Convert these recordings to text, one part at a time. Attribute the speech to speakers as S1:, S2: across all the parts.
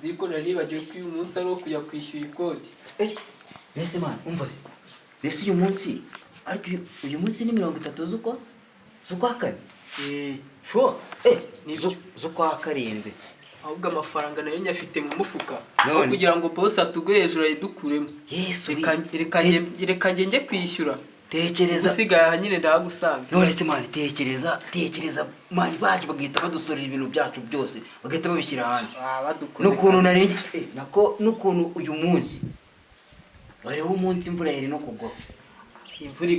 S1: uziko naribagiwe ko uyu munsi ari wo kujya kwishyura ikoti.
S2: Mbese mwana umva se, mbese uyu munsi ariko uyu munsi ni 30 z'ukwa kane.
S1: Sho
S2: nibyo z'ukwa karindwi.
S1: ahubwo amafaranga nayo nyafite mu mufuka no kugira ngo boss atuge hejuru ayidukuremo.
S2: Yesu
S1: reka njye kwishyura.
S2: Tekereza
S1: usigaye nyine ndagusanga.
S2: none se mwana tekereza mwana baje bagahita badusorera ibintu byacu byose bagahita babishyira hanze. N'ukuntu narenge nako n'ukuntu uyu munsi bari wo munsi imvura yari no kugwa. imvura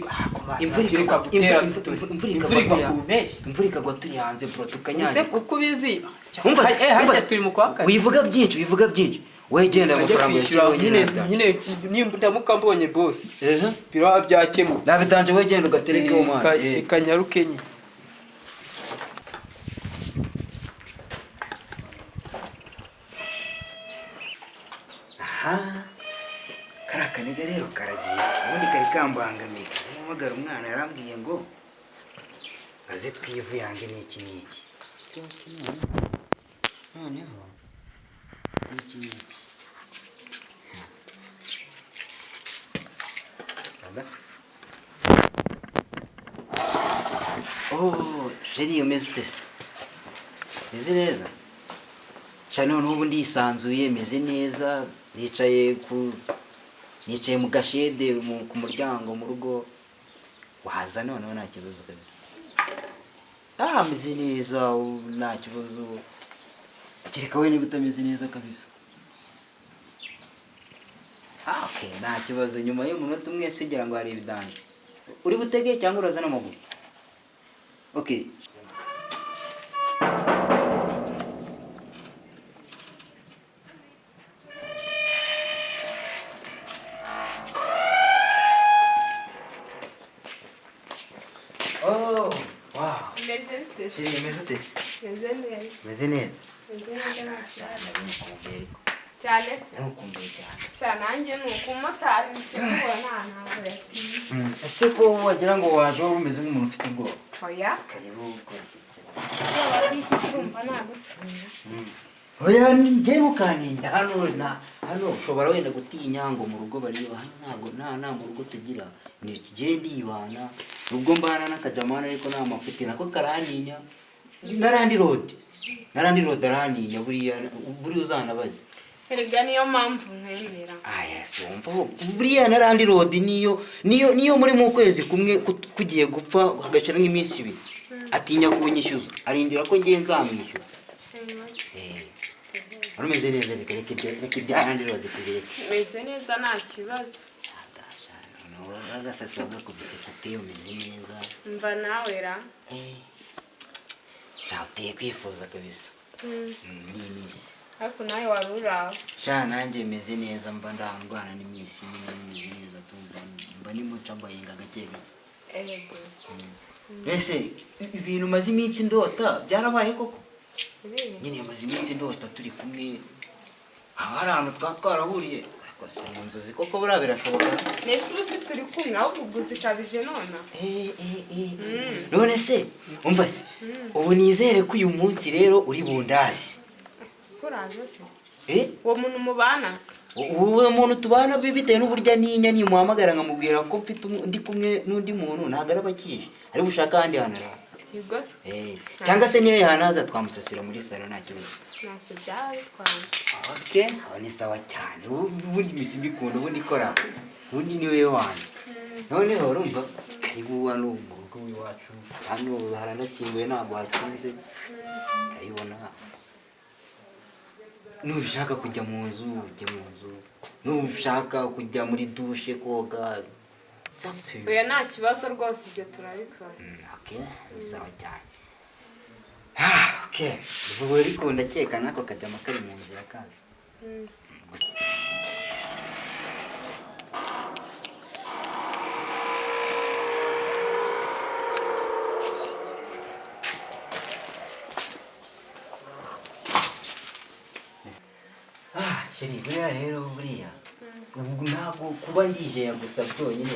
S2: ikagwa turi hanze bro tukanyanya.
S1: Uko bizi
S2: umva
S1: hajya turi mu kwa kane.
S2: wivuga byinshi wegenda amafaranga
S1: nyine ndamuka mbonye boss biro byakemura
S2: nabitanje wegenda ugatereke wo mwana
S1: kanyaruke nyine.
S2: karakanira rero karagiye ubundi kari kambangamiye kazimuhamagara umwana yarambwiye ngo ngaze twivu yange n'iki noneho n'iki jeri umeze ute se? Meze neza cyane n'ubu ndisanzuye meze neza nicaye mu gashede ku muryango mu rugo waza noneho nta kibazo kabisa. meze neza nta kibazo kereka we niba utameze neza kabisa. okay nta kibazo nyuma y'umunota umwe sigira ngo hari ibidanje uri butege cyangwa uraza n'amaguru. okay meze neza
S3: cyane se nanjye nuko umumotari kubona ntabwo yatinze.
S2: ese ko wagira ngo waje waba umeze nk'umuntu ufite ubwoba?
S3: oya
S2: karibu rwose
S3: ari iki cyumva ntabwo
S2: oya njye ntukaninda hano ushobora wenda gutinya ngo mu rugo bariba hano nta mu rugo tugira njye ndibana ubwo mbana n'akajamana ariko nta mafuti nako karaninya narandi road araninya buriya uzanabaze.
S3: erega niyo mpamvu nkwemera.
S2: yes wumva buriya narandi road niyo muri mu kwezi kumwe kugiye gupfa hagashira nk'iminsi 2 atinya kunyishyuza arindira ko ngiye nzamwishyura. Urumeze neza reka ibyarandi road tugereke.
S3: meze neza nta kibazo.
S2: agasatsi wabwo kubisekupe umeze neza.
S3: mva nawe ra
S2: uteye kwifuza kabisa. n'imisi
S3: ariko nawe wari uraho.
S2: nanjye meze neza mba ndangwana n'imisi meze neza mba nimuca mbahinga gake gake. mbese ibintu maze iminsi ndota byarabaye koko nyine maze iminsi ndota turi kumwe hari ahantu twarahuriye mu nzozi koko buriya birashoboka.
S3: nese uzi turi kumwe ahubwo ubwo zikabije nona.
S2: none se umva se ubu nizere ko uyu munsi rero uri bundazi.
S3: kuraza se uwo muntu mubana se?
S2: uwo muntu tubana bitewe n'uburyo nimuhamagara nkamubwira ko mfite ndi kumwe n'undi muntu ntabwo araba akije ari bushaka ahandi hantu ara cyangwa se niyo yahanaza twamusasira muri salo nta kibazo.
S3: ntacyo byaba bitwaye.
S2: okay aho ni sawa cyane ubundi imisi mbikunda ubundi ikora ubundi niwe wanjye. noneho urumva karibu hano mu rugo iwacu hano haranakinguye ntabwo hakinze urayibona. nushaka kujya mu nzu ujye mu nzu nushaka kujya muri dushe koga
S3: oya nta kibazo rwose ibyo turabikora.
S2: okay sawa cyane. okay ubu ariko ndakeka nako kajyama kari mu nzira kaza. sheri buriya rero ubu ntabwo kuba ndijeye gusa byonyine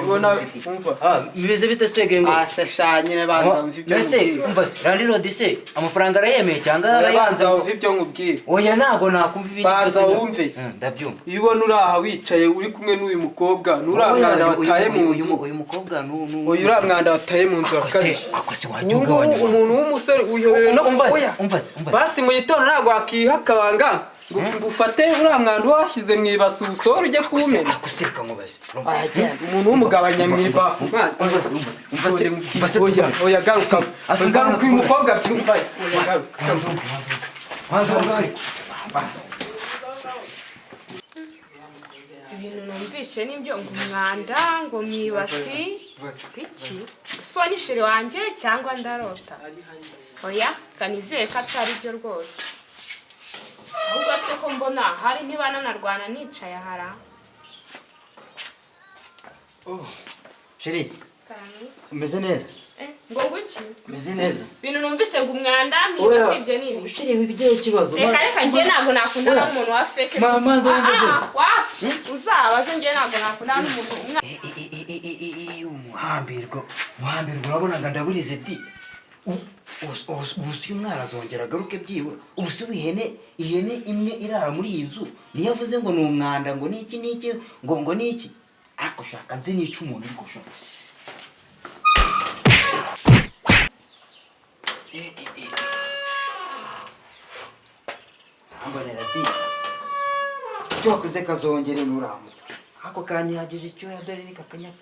S1: ubona umva
S2: bimeze bite swege ngo
S1: asashanye banza umva ibyo
S2: mbese umva se Landlord se amafaranga arayemeye cyangwa
S1: banza umva ibyo nkubwira
S2: oya ntago nakumva ibindi
S1: banza wumve
S2: ndabyumva
S1: iyo ubona uri aha wicaye uri kumwe n'uyu mukobwa n'uramwanda wataye mu nzu
S2: uyu mukobwa
S1: uyu uramwanda wataye mu nzu akabije
S2: akose wajya ugabanya
S1: umuntu w'umusore uyobewe no
S2: umva
S1: basi mu gitondo ntabwo wakihakabanga ngo ufate uriya mwanda washyize mu ibasi usore ujye kuwumena
S2: akuseka nkubaze
S1: umuntu w'umugabanya mu ibafu
S2: umva se
S1: oya garuka uyu mukobwa byumva oya garuka
S3: ibintu numvishe nibyo ngo umwanda ngo mu ibasi iki so ni sheri wanjye cyangwa ndarota oya kanizeye ko atari byo rwose ahubwo se ko mbona hari niba nanarwana nicaye ahara
S2: sheri umeze neza
S3: ngo nguki
S2: umeze neza
S3: ibintu numvishe ngo umwanda mwibasi ibyo ni ibi
S2: sheri wibigiye ikibazo
S3: reka njye ntabwo nakundana n'umuntu wa feke
S2: mamanza
S3: uzabaze njye ntabwo nakundana n'umuntu
S2: umuhambirwa urabona ngo ndaburize di ubu si umwana azongera agaruke byibura ubu si ihene imwe irara muri iyi nzu niyo avuze ngo ni umwanda ngo niki ngo niki ariko shaka nzi nica umuntu ariko shaka tambonera di icyo wakoze kazongere nuramutwe ako kanyihagije icyo yadore ni kakanyaka